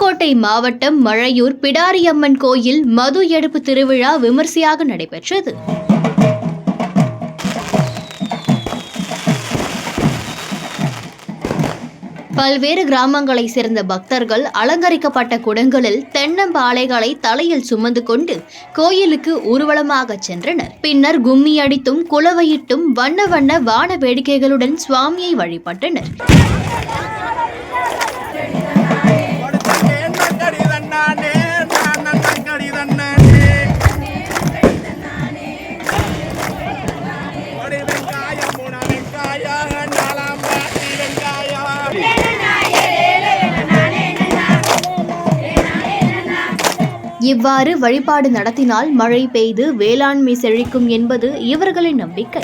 புதுக்கோட்டை மாவட்டம் மழையூர் பிடாரியம்மன் கோயில் மது எடுப்பு திருவிழா விமர்சையாக நடைபெற்றது. பல்வேறு கிராமங்களை சேர்ந்த பக்தர்கள் அலங்கரிக்கப்பட்ட குடங்களில் தென்னம்பாளைகளை தலையில் சுமந்து கொண்டு கோயிலுக்கு ஊர்வலமாக சென்றனர். பின்னர் கும்மி அடித்தும் குலவையிட்டும் வண்ண வண்ண வான வேடிக்கைகளுடன் சுவாமியை வழிபட்டனர். இவ்வாறு வழிபாடு நடத்தினால் மழை பெய்து வேளாண்மை செழிக்கும் என்பது இவர்களின் நம்பிக்கை.